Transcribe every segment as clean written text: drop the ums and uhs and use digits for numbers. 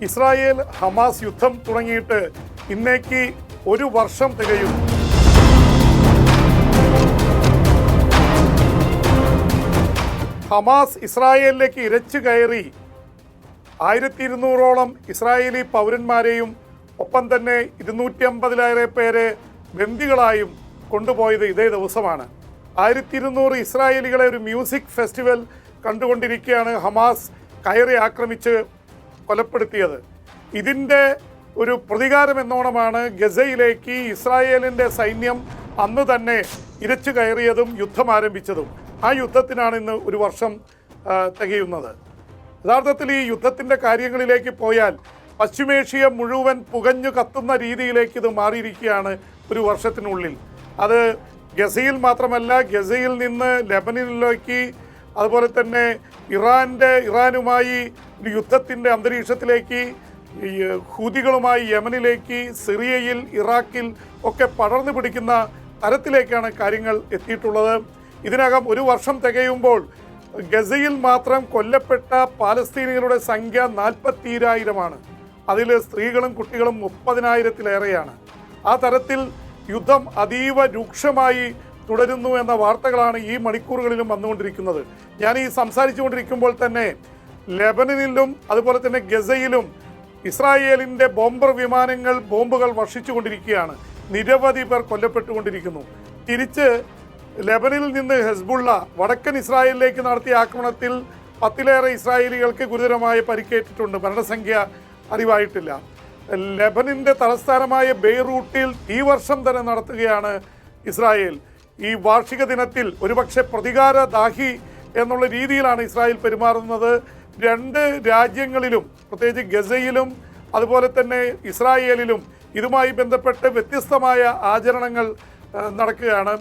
Israel Hamas യുദ്ധം തുടങ്ങിയിട്ട് ഇന്നേക്ക് ഒരു വർഷം തികയുന്നു. ഹമാസ് ഇസ്രായേലിലേക്ക് ഇരച്ചു കയറി 1200ഓളം ഇസ്രായേലി പൗരന്മാരെയും ഒപ്പം തന്നെ 250-ലേറെ പേരെ ബന്ദികളായും കൊണ്ടുപോയത് ഇതേ ദിവസമാണ്. 1200 ഇസ്രായേലികളെ ഒരു മ്യൂസിക് ഫെസ്റ്റിവൽ കണ്ടുകൊണ്ടിരിക്കുകയാണ് ഹമാസ് കയറി ആക്രമിച്ച് കൊലപ്പെടുത്തിയത്. ഇതിൻ്റെ ഒരു പ്രതികാരം എന്നോണമാണ് ഗസയിലേക്ക് ഇസ്രായേലിൻ്റെ സൈന്യം അന്ന് തന്നെ ഇരച്ചു കയറിയതും യുദ്ധം ആരംഭിച്ചതും. ആ യുദ്ധത്തിനാണ് ഇന്ന് ഒരു വർഷം തികയുന്നത്. യഥാർത്ഥത്തിൽ ഈ യുദ്ധത്തിൻ്റെ കാര്യങ്ങളിലേക്ക് പോയാൽ പശ്ചിമേഷ്യ മുഴുവൻ പുകഞ്ഞു കത്തുന്ന രീതിയിലേക്ക് ഇത് മാറിയിരിക്കുകയാണ് ഒരു വർഷത്തിനുള്ളിൽ. അത് ഗസയിൽ മാത്രമല്ല, ഗസയിൽ നിന്ന് ലെബനനിലേക്ക്, അതുപോലെ തന്നെ ഇറാനുമായി ഒരു യുദ്ധത്തിൻ്റെ അന്തരീക്ഷത്തിലേക്ക്, ഹൂതികളുമായി യമനിലേക്ക്, സിറിയയിൽ, ഇറാഖിൽ ഒക്കെ പടർന്നു പിടിക്കുന്ന തരത്തിലേക്കാണ് കാര്യങ്ങൾ എത്തിയിട്ടുള്ളത്. ഇതിനകം ഒരു വർഷം തികയുമ്പോൾ ഗസയിൽ മാത്രം കൊല്ലപ്പെട്ട പാലസ്തീനികളുടെ സംഖ്യ 42,000-ആണ്. അതിൽ സ്ത്രീകളും കുട്ടികളും 30,000-ലേറെയാണ്. ആ തരത്തിൽ യുദ്ധം അതീവ രൂക്ഷമായി തുടരുന്നു എന്ന വാർത്തകളാണ് ഈ മണിക്കൂറുകളിലും വന്നുകൊണ്ടിരിക്കുന്നത്. ഞാൻ ഈ സംസാരിച്ചുകൊണ്ടിരിക്കുമ്പോൾ തന്നെ ലെബനനിലും അതുപോലെ തന്നെ ഗസയിലും ഇസ്രായേലിൻ്റെ ബോംബർ വിമാനങ്ങൾ ബോംബുകൾ വർഷിച്ചുകൊണ്ടിരിക്കുകയാണ്. നിരവധി പേർ കൊല്ലപ്പെട്ടുകൊണ്ടിരിക്കുന്നു. തിരിച്ച് ലെബനിൽ നിന്ന് ഹെസ്ബുള്ള വടക്കൻ ഇസ്രായേലിലേക്ക് നടത്തിയ ആക്രമണത്തിൽ 10-ലേറെ ഇസ്രായേലികൾക്ക് ഗുരുതരമായ പരിക്കേറ്റിട്ടുണ്ട്. മരണസംഖ്യ അറിവായിട്ടില്ല. ലെബനിൻ്റെ തലസ്ഥാനമായ ബെയ്റൂട്ടിൽ ഈ വർഷം തന്നെ നടത്തുകയാണ് ഇസ്രായേൽ. ഈ വാർഷിക ദിനത്തിൽ ഒരുപക്ഷെ പ്രതികാരദാഹി എന്നുള്ള രീതിയിലാണ് ഇസ്രായേൽ പെരുമാറുന്നത്. രണ്ട് രാജ്യങ്ങളിലും, പ്രത്യേകിച്ച് ഗസയിലും അതുപോലെ തന്നെ ഇസ്രായേലിലും ഇതുമായി ബന്ധപ്പെട്ട് വ്യത്യസ്തമായ ആചരണങ്ങൾ നടക്കുകയാണ്.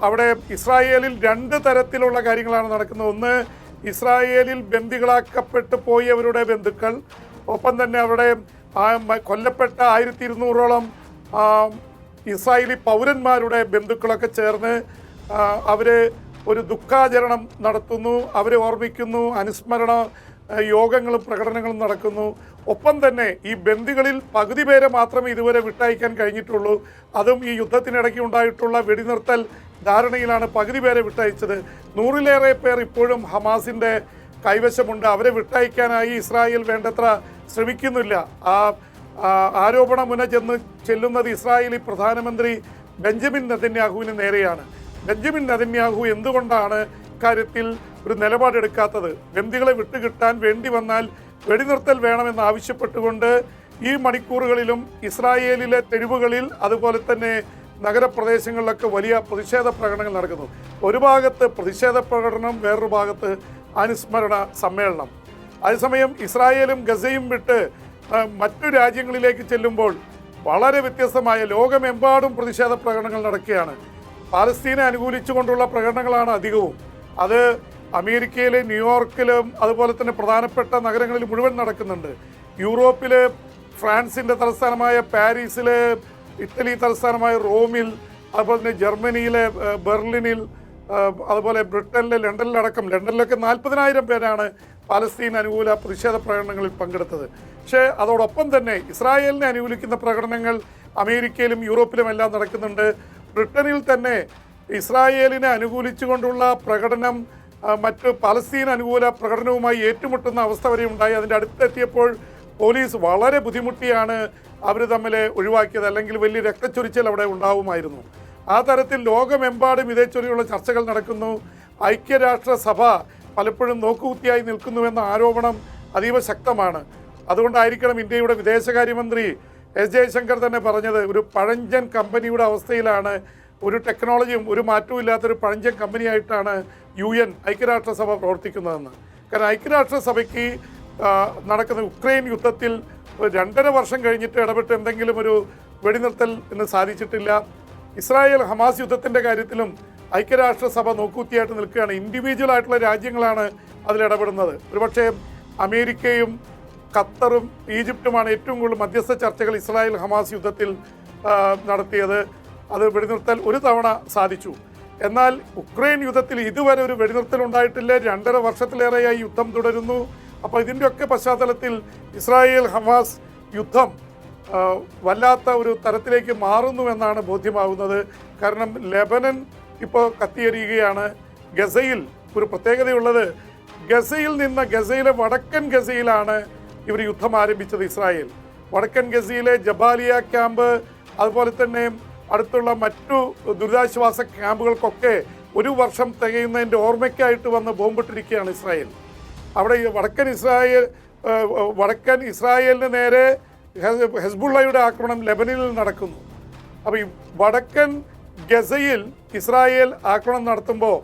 അവിടെ ഇസ്രായേലിൽ രണ്ട് തരത്തിലുള്ള കാര്യങ്ങളാണ് നടക്കുന്നത്. ഒന്ന്, ഇസ്രായേലിൽ ബന്ദികളാക്കപ്പെട്ടു പോയവരുടെ ബന്ധുക്കൾ, ഒപ്പം തന്നെ അവിടെ കൊല്ലപ്പെട്ട 1200ഓളം ഇസ്രായേലി പൗരന്മാരുടെ ബന്ധുക്കളൊക്കെ ചേർന്ന് അവർ ഒരു ദുഃഖാചരണം നടത്തുന്നു, അവരെ ഓർമ്മിക്കുന്നു, അനുസ്മരണ യോഗങ്ങളും പ്രകടനങ്ങളും നടക്കുന്നു. ഒപ്പം തന്നെ ഈ ബന്ദികളിൽ പകുതി പേരെ മാത്രമേ ഇതുവരെ വിട്ടയക്കാൻ കഴിഞ്ഞിട്ടുള്ളൂ. അതും ഈ യുദ്ധത്തിനിടയ്ക്ക് ഉണ്ടായിട്ടുള്ള വെടിനിർത്തൽ ധാരണയിലാണ് പകുതി പേരെ വിട്ടയച്ചത്. 100-ലേറെ പേർ ഇപ്പോഴും ഹമാസിൻ്റെ കൈവശമുണ്ട്. അവരെ വിട്ടയക്കാനായി ഇസ്രായേൽ വേണ്ടത്ര ശ്രമിക്കുന്നില്ല. ആ ആരോപണമുന ചെല്ലുന്നത് ഇസ്രായേലി പ്രധാനമന്ത്രി ബെഞ്ചമിൻ നെതന്യാഹുവിന് നേരെയാണ്. ബെഞ്ചമിൻ നെതന്യാഹു എന്തുകൊണ്ടാണ് കാര്യത്തിൽ ഒരു നിലപാടെടുക്കാത്തത്? ബന്ദികളെ വിട്ടുകിട്ടാൻ വേണ്ടി വന്നാൽ വെടിനിർത്തൽ വേണമെന്ന് ആവശ്യപ്പെട്ടുകൊണ്ട് ഈ മണിക്കൂറുകളിലും ഇസ്രായേലിലെ തെരുവുകളിൽ അതുപോലെ തന്നെ നഗരപ്രദേശങ്ങളിലൊക്കെ വലിയ പ്രതിഷേധ പ്രകടനങ്ങൾ നടക്കുന്നു. ഒരു ഭാഗത്ത് പ്രതിഷേധ പ്രകടനം, വേറൊരു ഭാഗത്ത് അനുസ്മരണ സമ്മേളനം. അതേസമയം ഇസ്രായേലും ഗസയും വിട്ട് മറ്റു രാജ്യങ്ങളിലേക്ക് ചെല്ലുമ്പോൾ വളരെ വ്യത്യസ്തമായ ലോകമെമ്പാടും പ്രതിഷേധ പ്രകടനങ്ങൾ നടക്കുകയാണ്. പാലസ്തീനെ അനുകൂലിച്ചുകൊണ്ടുള്ള പ്രകടനങ്ങളാണ് അധികവും. അത് അമേരിക്കയിലെ ന്യൂയോർക്കിലും അതുപോലെ തന്നെ പ്രധാനപ്പെട്ട നഗരങ്ങളിൽ മുഴുവൻ നടക്കുന്നുണ്ട്. യൂറോപ്പിൽ ഫ്രാൻസിൻ്റെ തലസ്ഥാനമായ പാരീസിൽ, ഇറ്റലി തലസ്ഥാനമായ റോമിൽ, അതുപോലെ തന്നെ ജർമ്മനിയിലെ ബെർലിനിൽ, അതുപോലെ ബ്രിട്ടനിലെ ലണ്ടനിലടക്കം, ലണ്ടനിലൊക്കെ 40,000 പേരാണ് പാലസ്തീൻ അനുകൂല പ്രതിഷേധ പ്രകടനങ്ങളിൽ പങ്കെടുത്തത്. പക്ഷേ അതോടൊപ്പം തന്നെ ഇസ്രായേലിനെ അനുകൂലിക്കുന്ന പ്രകടനങ്ങൾ അമേരിക്കയിലും യൂറോപ്പിലുമെല്ലാം നടക്കുന്നുണ്ട്. ബ്രിട്ടനിൽ തന്നെ ഇസ്രായേലിനെ അനുകൂലിച്ചുകൊണ്ടുള്ള പ്രകടനം മറ്റ് പാലസ്തീൻ അനുകൂല പ്രകടനവുമായി ഏറ്റുമുട്ടുന്ന അവസ്ഥ വരെ ഉണ്ടായി. അതിൻ്റെ അടുത്തെത്തിയപ്പോൾ പോലീസ് വളരെ ബുദ്ധിമുട്ടിയാണ് അവർ തമ്മിൽ ഒഴിവാക്കിയത്, അല്ലെങ്കിൽ വലിയ രക്തച്ചൊരിച്ചിൽ അവിടെ ഉണ്ടാവുമായിരുന്നു. ആ തരത്തിൽ ലോകമെമ്പാടും ഇതേ ചൊല്ലിയുള്ള ചർച്ചകൾ നടക്കുന്നു. ഐക്യരാഷ്ട്രസഭ പലപ്പോഴും നോക്കുകുത്തിയായി നിൽക്കുന്നുവെന്ന ആരോപണം അതീവ ശക്തമാണ്. അതുകൊണ്ടായിരിക്കണം ഇന്ത്യയുടെ വിദേശകാര്യമന്ത്രി എസ് ജയശങ്കർ തന്നെ പറഞ്ഞത്, ഒരു പഴഞ്ചൻ കമ്പനിയുടെ അവസ്ഥയിലാണ്, ഒരു ടെക്നോളജിയും ഒരു മാറ്റവും ഇല്ലാത്തൊരു പഴഞ്ചൻ കമ്പനിയായിട്ടാണ് UN ഐക്യരാഷ്ട്രസഭ പ്രവർത്തിക്കുന്നതെന്ന്. കാരണം ഐക്യരാഷ്ട്രസഭയ്ക്ക് നടക്കുന്ന ഉക്രൈൻ യുദ്ധത്തിൽ 2.5 വർഷം കഴിഞ്ഞിട്ട് ഇടപെട്ട് എന്തെങ്കിലും ഒരു വെടിനിർത്തൽ ഇന്ന് സാധിച്ചിട്ടില്ല. ഇസ്രായേൽ ഹമാസ് യുദ്ധത്തിൻ്റെ കാര്യത്തിലും ഐക്യരാഷ്ട്രസഭ നോക്കുകുത്തിയായിട്ട് നിൽക്കുകയാണ്. ഇൻഡിവിജ്വൽ ആയിട്ടുള്ള രാജ്യങ്ങളാണ് അതിലിടപെടുന്നത്. ഒരുപക്ഷെ അമേരിക്കയും ഖത്തറും ഈജിപ്തുമാണ് ഏറ്റവും കൂടുതൽ മധ്യസ്ഥ ചർച്ചകൾ ഇസ്രായേൽ ഹമാസ് യുദ്ധത്തിൽ നടത്തിയത്. അത് വെടിനിർത്തൽ ഒരു തവണ സാധിച്ചു. എന്നാൽ ഉക്രൈൻ യുദ്ധത്തിൽ ഇതുവരെ ഒരു വെടിനിർത്തൽ ഉണ്ടായിട്ടില്ല. 2.5 വർഷത്തിലേറെയായി യുദ്ധം തുടരുന്നു. അപ്പോൾ ഇതിൻ്റെയൊക്കെ പശ്ചാത്തലത്തിൽ ഇസ്രായേൽ ഹമാസ് യുദ്ധം വല്ലാത്ത ഒരു തരത്തിലേക്ക് മാറുന്നുവെന്നാണ് ബോധ്യമാകുന്നത്. കാരണം ലെബനൻ ഇപ്പോൾ കത്തിയെരിയുകയാണ്. ഗസയിൽ ഒരു പ്രത്യേകതയുള്ളത്, ഗസയിലെ വടക്കൻ ഗസയിലാണ് ഇവർ യുദ്ധം ആരംഭിച്ചത്. ഇസ്രായേൽ വടക്കൻ ഗസയിലെ ജബാലിയ ക്യാമ്പ്, അതുപോലെ തന്നെ അടുത്തുള്ള മറ്റു ദുരിതാശ്വാസ ക്യാമ്പുകൾക്കൊക്കെ ഒരു വർഷം തികയുന്നതിൻ്റെ ഓർമ്മയ്ക്കായിട്ട് വന്ന് ബോംബിട്ടിരിക്കുകയാണ് ഇസ്രായേൽ. അവിടെ വടക്കൻ ഇസ്രായേലിന് നേരെ ഹെസ്ബുള്ളയുടെ ആക്രമണം ലെബനനിൽ നടക്കുന്നു. അപ്പോൾ ഈ വടക്കൻ ഗസയിൽ ഇസ്രായേൽ ആക്രമണം നടത്തുമ്പോൾ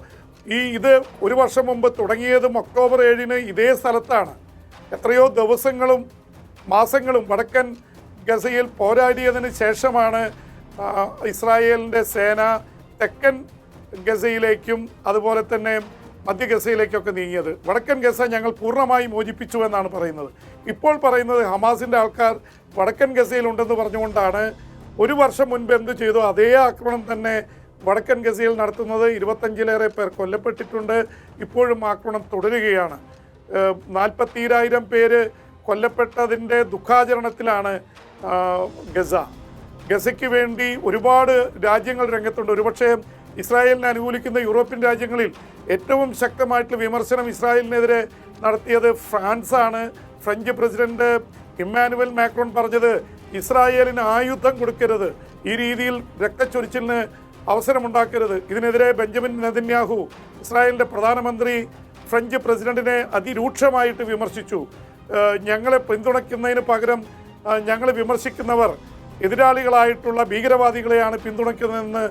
ഇത് ഒരു വർഷം മുമ്പ് തുടങ്ങിയതും ഒക്ടോബർ 7-ന് ഇതേ സ്ഥലത്താണ്. എത്രയോ ദിവസങ്ങളും മാസങ്ങളും വടക്കൻ ഗസയിൽ പോരാടിയതിന് ശേഷമാണ് ഇസ്രായേലിൻ്റെ സേന തെക്കൻ ഗസയിലേക്കും അതുപോലെ തന്നെ മധ്യ ഗസയിലേക്കൊക്കെ നീങ്ങിയത്. വടക്കൻ ഗസ ഞങ്ങൾ പൂർണ്ണമായി മോചിപ്പിച്ചു എന്നാണ് പറയുന്നത്. ഇപ്പോൾ പറയുന്നത് ഹമാസിൻ്റെ ആൾക്കാർ വടക്കൻ ഗസയിലുണ്ടെന്ന് പറഞ്ഞുകൊണ്ടാണ്. ഒരു വർഷം മുൻപ് എന്ത് ചെയ്തോ അതേ ആക്രമണം തന്നെ വടക്കൻ ഗസയിൽ നടത്തുന്നത്. 25-ലേറെ പേർ കൊല്ലപ്പെട്ടിട്ടുണ്ട്. ഇപ്പോഴും ആക്രമണം തുടരുകയാണ്. 40,000 പേര് കൊല്ലപ്പെട്ടതിൻ്റെ ദുഃഖാചരണത്തിലാണ് ഗസയ്ക്ക് വേണ്ടി ഒരുപാട് രാജ്യങ്ങൾ രംഗത്തുണ്ട്. ഒരുപക്ഷെ ഇസ്രായേലിനെ അനുകൂലിക്കുന്ന യൂറോപ്യൻ രാജ്യങ്ങളിൽ ഏറ്റവും ശക്തമായിട്ടുള്ള വിമർശനം ഇസ്രായേലിനെതിരെ നടത്തിയത് ഫ്രാൻസാണ്. ഫ്രഞ്ച് പ്രസിഡന്റ് ഇമ്മാനുവൽ മാക്രോൺ പറഞ്ഞത് ഇസ്രായേലിന് ആയുധം കൊടുക്കരുത്, ഈ രീതിയിൽ രക്തച്ചൊരിച്ചിലിന് അവസരമുണ്ടാക്കരുത്. ഇതിനെതിരെ ബെഞ്ചമിൻ നെതന്യാഹു ഇസ്രായേലിൻ്റെ പ്രധാനമന്ത്രി ഫ്രഞ്ച് പ്രസിഡന്റിനെ അതിരൂക്ഷമായിട്ട് വിമർശിച്ചു. ഞങ്ങളെ പിന്തുണയ്ക്കുന്നതിന് പകരം ഞങ്ങൾ വിമർശിക്കുന്നവർ എതിരാളികളായിട്ടുള്ള ഭീകരവാദികളെയാണ് പിന്തുണയ്ക്കുന്നതെന്ന്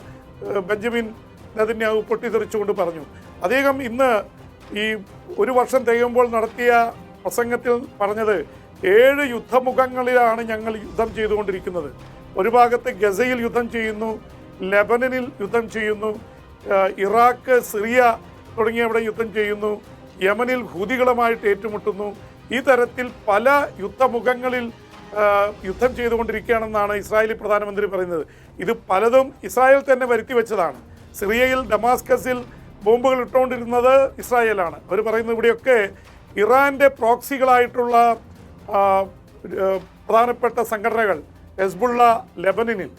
ബെഞ്ചമിൻ നെതന്യാഹു പൊട്ടിത്തെറിച്ചുകൊണ്ട് പറഞ്ഞു. അദ്ദേഹം ഇന്ന് ഈ ഒരു വർഷം തികയുമ്പോൾ നടത്തിയ പ്രസംഗത്തിൽ പറഞ്ഞത് 7 യുദ്ധമുഖങ്ങളിലാണ് ഞങ്ങൾ യുദ്ധം ചെയ്തുകൊണ്ടിരിക്കുന്നത്. ഒരു ഭാഗത്ത് ഗസയിൽ യുദ്ധം ചെയ്യുന്നു, ലെബനനിൽ യുദ്ധം ചെയ്യുന്നു, ഇറാഖ്, സിറിയ തുടങ്ങിയവിടെ യുദ്ധം ചെയ്യുന്നു, യമനിൽ ഹൂതികളുമായിട്ട് ഏറ്റുമുട്ടുന്നു. ഈ തരത്തിൽ പല യുദ്ധമുഖങ്ങളിൽ യുദ്ധം ചെയ്തുകൊണ്ടിരിക്കുകയാണെന്നാണ് ഇസ്രായേലി പ്രധാനമന്ത്രി പറയുന്നത്. ഇത് പലതും ഇസ്രായേൽ തന്നെ വരുത്തി വെച്ചതാണ്. സിറിയയിൽ ഡമാസ്കസിൽ ബോംബുകൾ ഇട്ടുകൊണ്ടിരുന്നത് ഇസ്രായേലാണ്. അവർ പറയുന്നത് ഇവിടെയൊക്കെ ഇറാൻ്റെ പ്രോക്സികളായിട്ടുള്ള പ്രധാനപ്പെട്ട സംഘടനകൾ ഹെസ്ബുള്ള ലെബനനിൽ,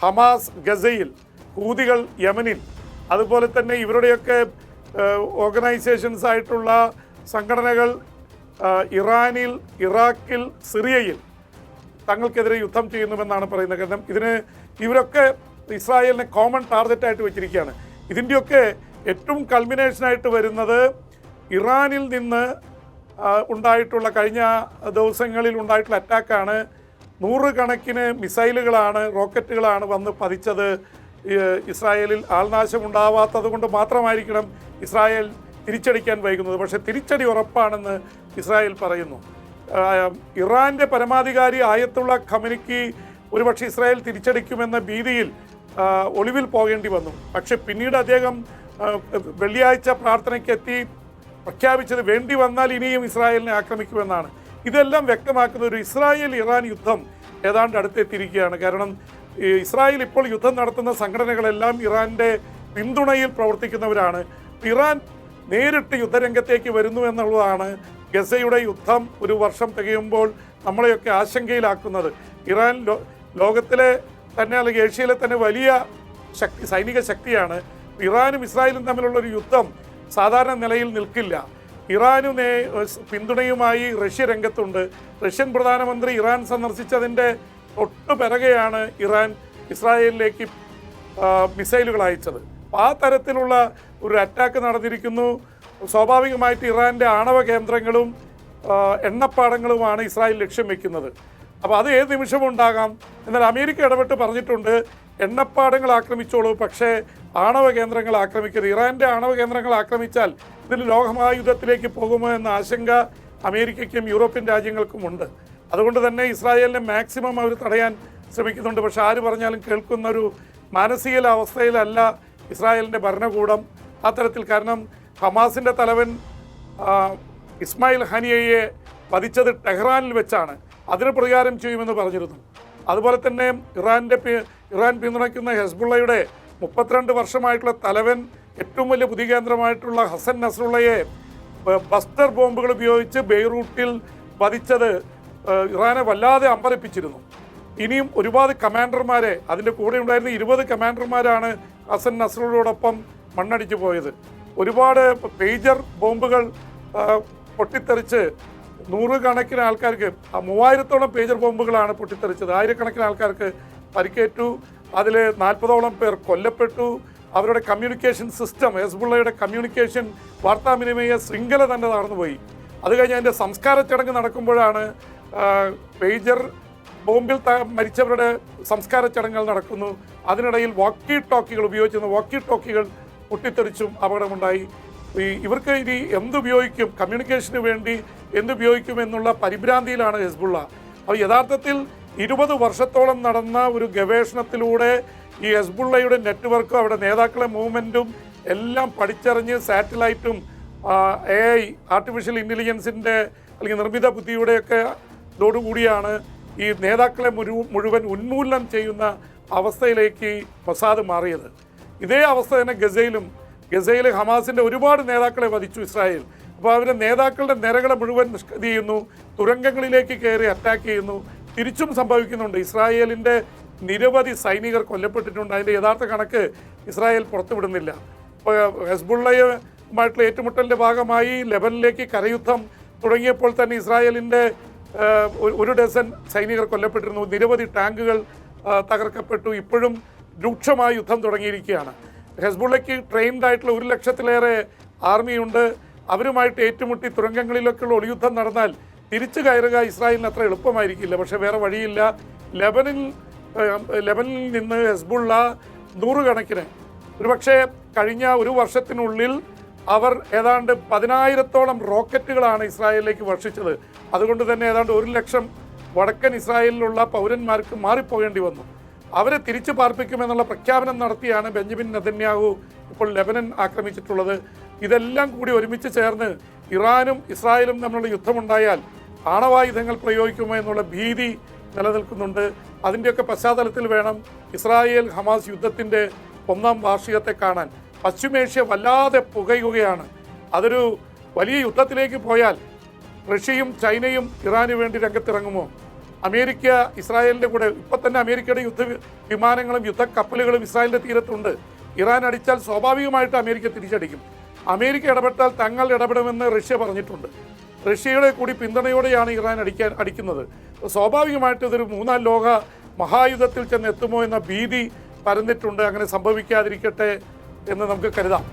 ഹമാസ് ഗസയിൽ, ഹൂതികൾ യമനിൽ, അതുപോലെ തന്നെ ഇവരുടെയൊക്കെ ഓർഗനൈസേഷൻസ് ആയിട്ടുള്ള സംഘടനകൾ ഇറാനിൽ, ഇറാഖിൽ, സിറിയയിൽ തങ്ങൾക്കെതിരെ യുദ്ധം ചെയ്യുന്നുവെന്നാണ് പറയുന്നത്. കാരണം ഇവരൊക്കെ ഇസ്രായേലിനെ കോമൺ ടാർഗറ്റായിട്ട് വെച്ചിരിക്കുകയാണ്. ഇതിൻ്റെയൊക്കെ ഏറ്റവും കൾമിനേഷനായിട്ട് വരുന്നത് ഇറാനിൽ നിന്ന് ഉണ്ടായിട്ടുള്ള കഴിഞ്ഞ ദിവസങ്ങളിൽ ഉണ്ടായിട്ടുള്ള അറ്റാക്കാണ്. 100 കണക്കിന് മിസൈലുകളാണ്, റോക്കറ്റുകളാണ് വന്ന് പതിച്ചത്. ഇസ്രായേലിൽ ആൾനാശം ഉണ്ടാവാത്തത് കൊണ്ട് മാത്രമായിരിക്കണം ഇസ്രായേൽ തിരിച്ചടിക്കാൻ വൈകുന്നത്. പക്ഷേ തിരിച്ചടി ഉറപ്പാണെന്ന് ഇസ്രായേൽ പറയുന്നു. ഇറാൻ്റെ പരമാധികാരി ആയത്തുള്ള ഖമനിക്ക് ഒരുപക്ഷെ ഇസ്രായേൽ തിരിച്ചടിക്കുമെന്ന ഭീതിയിൽ ഒളിവിൽ പോകേണ്ടി വന്നു. പക്ഷെ പിന്നീട് അദ്ദേഹം വെള്ളിയാഴ്ച പ്രാർത്ഥനയ്ക്കെത്തി പ്രഖ്യാപിച്ചത് വേണ്ടി വന്നാൽ ഇനിയും ഇസ്രായേലിനെ ആക്രമിക്കുമെന്നാണ്. ഇതെല്ലാം വ്യക്തമാക്കുന്ന ഒരു ഇസ്രായേൽ ഇറാൻ യുദ്ധം ഏതാണ്ട് അടുത്തെത്തിയിരിക്കുകയാണ്. കാരണം ഇസ്രായേൽ ഇപ്പോൾ യുദ്ധം നടത്തുന്ന സംഘടനകളെല്ലാം ഇറാൻ്റെ പിന്തുണയിൽ പ്രവർത്തിക്കുന്നവരാണ്. ഇറാൻ നേരിട്ട് യുദ്ധരംഗത്തേക്ക് വരുന്നു എന്നുള്ളതാണ് ഗസയുടെ യുദ്ധം ഒരു വർഷം തികയുമ്പോൾ നമ്മളെയൊക്കെ ആശങ്കയിലാക്കുന്നത്. ഇറാൻ ലോകത്തിലെ തന്നെ അല്ലെങ്കിൽ ഏഷ്യയിലെ തന്നെ വലിയ സൈനിക ശക്തിയാണ്. ഇറാനും ഇസ്രായേലും തമ്മിലുള്ളൊരു യുദ്ധം സാധാരണ നിലയിൽ നിൽക്കില്ല. ഇറാനു പിന്തുണയുമായി റഷ്യ രംഗത്തുണ്ട്. റഷ്യൻ പ്രധാനമന്ത്രി ഇറാൻ സന്ദർശിച്ചതിൻ്റെ തൊട്ടുപിറകെയാണ് ഇറാൻ ഇസ്രായേലിലേക്ക് മിസൈലുകൾ അയച്ചത്. ആ തരത്തിലുള്ള ഒരു അറ്റാക്ക് നടന്നിരിക്കുന്നു. സ്വാഭാവികമായിട്ട് ഇറാൻ്റെ ആണവ കേന്ദ്രങ്ങളും എണ്ണപ്പാടങ്ങളുമാണ് ഇസ്രായേൽ ലക്ഷ്യം വയ്ക്കുന്നത്. അപ്പോൾ അത് ഏത് നിമിഷവും ഉണ്ടാകാം. എന്നാൽ അമേരിക്ക ഇടപെട്ട് പറഞ്ഞിട്ടുണ്ട് എണ്ണപ്പാടങ്ങൾ ആക്രമിച്ചോളൂ, പക്ഷേ ആണവ കേന്ദ്രങ്ങൾ ആക്രമിക്കരുത്. ഇറാൻ്റെ ആണവ കേന്ദ്രങ്ങൾ ആക്രമിച്ചാൽ ഇതിൽ ലോകമഹായുദ്ധത്തിലേക്ക് പോകുമോ എന്ന ആശങ്ക അമേരിക്കയ്ക്കും യൂറോപ്യൻ രാജ്യങ്ങൾക്കുമുണ്ട്. അതുകൊണ്ട് തന്നെ ഇസ്രായേലിനെ മാക്സിമം അവർ തടയാൻ ശ്രമിക്കുന്നുണ്ട്. പക്ഷെ ആര് പറഞ്ഞാലും കേൾക്കുന്നൊരു മാനസിക അവസ്ഥയിലല്ല ഇസ്രായേലിൻ്റെ ഭരണകൂടം. അത്തരത്തിൽ കാരണം ഹമാസിൻ്റെ തലവൻ ഇസ്മായിൽ ഹനിയയെ വധിച്ചത് ടെഹ്റാനിൽ വെച്ചാണ്. അതിന് പ്രതികാരം ചെയ്യുമെന്ന് പറഞ്ഞിരുന്നു. അതുപോലെ തന്നെ ഇറാൻ പിന്തുണയ്ക്കുന്ന ഹെസ്ബുള്ളയുടെ 32 വർഷമായിട്ടുള്ള തലവൻ, ഏറ്റവും വലിയ ബുദ്ധികേന്ദ്രമായിട്ടുള്ള ഹസൻ നസ്രുള്ളയെ ബസ്റ്റർ ബോംബുകൾ ഉപയോഗിച്ച് ബെയ്റൂട്ടിൽ വധിച്ചത് ഇറാനെ വല്ലാതെ അമ്പരപ്പിച്ചിരുന്നു. ഇനിയും ഒരുപാട് കമാൻഡർമാരെ, അതിൻ്റെ കൂടെ ഉണ്ടായിരുന്ന 20 കമാൻഡർമാരാണ് ഹസൻ നസ്രുള്ളയോടൊപ്പം മണ്ണടിച്ചു പോയത്. ഒരുപാട് പേജർ ബോംബുകൾ പൊട്ടിത്തെറിച്ച് നൂറുകണക്കിന് ആൾക്കാർക്ക്, 3000-ഓളം പേജർ ബോംബുകളാണ് പൊട്ടിത്തെറിച്ചത്. ആയിരക്കണക്കിന് ആൾക്കാർക്ക് പരിക്കേറ്റു. അതിൽ 40ഓളം പേർ കൊല്ലപ്പെട്ടു. അവരുടെ കമ്മ്യൂണിക്കേഷൻ സിസ്റ്റം, ഹെസ്ബുള്ളയുടെ കമ്മ്യൂണിക്കേഷൻ വാർത്താവിനിമയ ശൃംഖല തന്നെ നടന്നുപോയി. അത് കഴിഞ്ഞ് അതിൻ്റെ സംസ്കാര ചടങ്ങ് നടക്കുമ്പോഴാണ് പേജർ ബോംബിൽ മരിച്ചവരുടെ സംസ്കാര ചടങ്ങുകൾ നടക്കുന്നു. അതിനിടയിൽ വാക്കി ടോക്കികൾ പൊട്ടിത്തെറിച്ചും അപകടമുണ്ടായി. ഇവർക്ക് ഇനി എന്തുപയോഗിക്കും, കമ്മ്യൂണിക്കേഷന് വേണ്ടി എന്തുപയോഗിക്കും എന്നുള്ള പരിഭ്രാന്തിയിലാണ് ഹെസ്ബുള്ള. അപ്പോൾ യഥാർത്ഥത്തിൽ 20 വർഷത്തോളം നടന്ന ഒരു ഗവേഷണത്തിലൂടെ ഈ ഹെസ്ബുള്ളയുടെ നെറ്റ്വർക്കും അവരുടെ നേതാക്കളെ മൂവ്മെൻറ്റും എല്ലാം പഠിച്ചറിഞ്ഞ് സാറ്റലൈറ്റും AI ആർട്ടിഫിഷ്യൽ ഇൻ്റലിജൻസിൻ്റെ അല്ലെങ്കിൽ നിർമ്മിത ബുദ്ധിയുടെയൊക്കെ ഇതോടുകൂടിയാണ് ഈ നേതാക്കളെ മുഴുവൻ ഉന്മൂലനം ചെയ്യുന്ന അവസ്ഥയിലേക്ക് മൊസാദ് മാറിയത്. ഇതേ അവസ്ഥ തന്നെ ഗസയിൽ ഹമാസിൻ്റെ ഒരുപാട് നേതാക്കളെ വധിച്ചു ഇസ്രായേൽ. അപ്പോൾ അവരുടെ നേതാക്കളുടെ നിരകളെ മുഴുവൻ ഇത് ചെയ്യുന്നു, തുരങ്കങ്ങളിലേക്ക് കയറി അറ്റാക്ക് ചെയ്യുന്നു. തിരിച്ചും സംഭവിക്കുന്നുണ്ട്. ഇസ്രായേലിൻ്റെ നിരവധി സൈനികർ കൊല്ലപ്പെട്ടിട്ടുണ്ട്. അതിൻ്റെ യഥാർത്ഥ കണക്ക് ഇസ്രായേൽ പുറത്തുവിടുന്നില്ല. ഇപ്പോൾ ഹെസ്ബുള്ളയുമായിട്ടുള്ള ഏറ്റുമുട്ടലിൻ്റെ ഭാഗമായി ലെബനിലേക്ക് കരയുദ്ധം തുടങ്ങിയപ്പോൾ തന്നെ ഇസ്രായേലിൻ്റെ 1 ഡസൻ സൈനികർ കൊല്ലപ്പെട്ടിരുന്നു. നിരവധി ടാങ്കുകൾ തകർക്കപ്പെട്ടു. ഇപ്പോഴും രൂക്ഷമായ യുദ്ധം തുടങ്ങിയിരിക്കുകയാണ്. ഹെസ്ബുള്ളയ്ക്ക് ട്രെയിൻഡ് ആയിട്ടുള്ള 1 ലക്ഷത്തിലേറെ ആർമിയുണ്ട്. അവരുമായിട്ട് ഏറ്റുമുട്ടി തുരങ്കങ്ങളിലൊക്കെയുള്ള ഒളിയുദ്ധം നടന്നാൽ തിരിച്ചു കയറുക ഇസ്രായേലിന് അത്ര എളുപ്പമായിരിക്കില്ല. പക്ഷേ വേറെ വഴിയില്ല. ലെബനിൽ നിന്ന് ഹെസ്ബുള്ള നൂറുകണക്കിന്, ഒരുപക്ഷെ കഴിഞ്ഞ 1 വർഷത്തിനുള്ളിൽ അവർ ഏതാണ്ട് 10,000-ഓളം റോക്കറ്റുകളാണ് ഇസ്രായേലിലേക്ക് വർഷിച്ചത്. അതുകൊണ്ട് തന്നെ ഏതാണ്ട് 1 ലക്ഷം വടക്കൻ ഇസ്രായേലിലുള്ള പൗരന്മാർക്ക് മാറിപ്പോകേണ്ടി വന്നു. അവരെ തിരിച്ചു പാർപ്പിക്കുമെന്നുള്ള പ്രഖ്യാപനം നടത്തിയാണ് ബെഞ്ചമിൻ നെതന്യാഹു ഇപ്പോൾ ലെബനൻ ആക്രമിച്ചിട്ടുള്ളത്. ഇതെല്ലാം കൂടി ഒരുമിച്ച് ചേർന്ന് ഇറാനും ഇസ്രായേലും തമ്മിലുള്ള യുദ്ധമുണ്ടായാൽ ആണവായുധങ്ങൾ പ്രയോഗിക്കുമോ എന്നുള്ള ഭീതി നിലനിൽക്കുന്നുണ്ട്. അതിൻ്റെയൊക്കെ പശ്ചാത്തലത്തിൽ വേണം ഇസ്രായേൽ ഹമാസ് യുദ്ധത്തിൻ്റെ 1ാം വാർഷികത്തെ കാണാൻ. പശ്ചിമേഷ്യ വല്ലാതെ പുകയുകയാണ്. അതൊരു വലിയ യുദ്ധത്തിലേക്ക് പോയാൽ റഷ്യയും ചൈനയും ഇറാന് വേണ്ടി രംഗത്തിറങ്ങുമോ? അമേരിക്ക ഇസ്രായേലിൻ്റെ കൂടെ, ഇപ്പം തന്നെ അമേരിക്കയുടെ വിമാനങ്ങളും യുദ്ധക്കപ്പലുകളും ഇസ്രായേലിൻ്റെ തീരത്തുണ്ട്. ഇറാൻ അടിച്ചാൽ സ്വാഭാവികമായിട്ട് അമേരിക്ക തിരിച്ചടിക്കും. അമേരിക്ക ഇടപെട്ടാൽ തങ്ങൾ ഇടപെടുമെന്ന് റഷ്യ പറഞ്ഞിട്ടുണ്ട്. റഷ്യയുടെ കൂടി പിന്തുണയോടെയാണ് ഇറാൻ അടിക്കുന്നത്. സ്വാഭാവികമായിട്ട് ഇതൊരു 3ാം ലോക മഹായുദ്ധത്തിൽ ചെന്ന് എത്തുമോ എന്ന ഭീതി പരന്നിട്ടുണ്ട്. അങ്ങനെ സംഭവിക്കാതിരിക്കട്ടെ എന്ന് നമുക്ക് കരുതാം.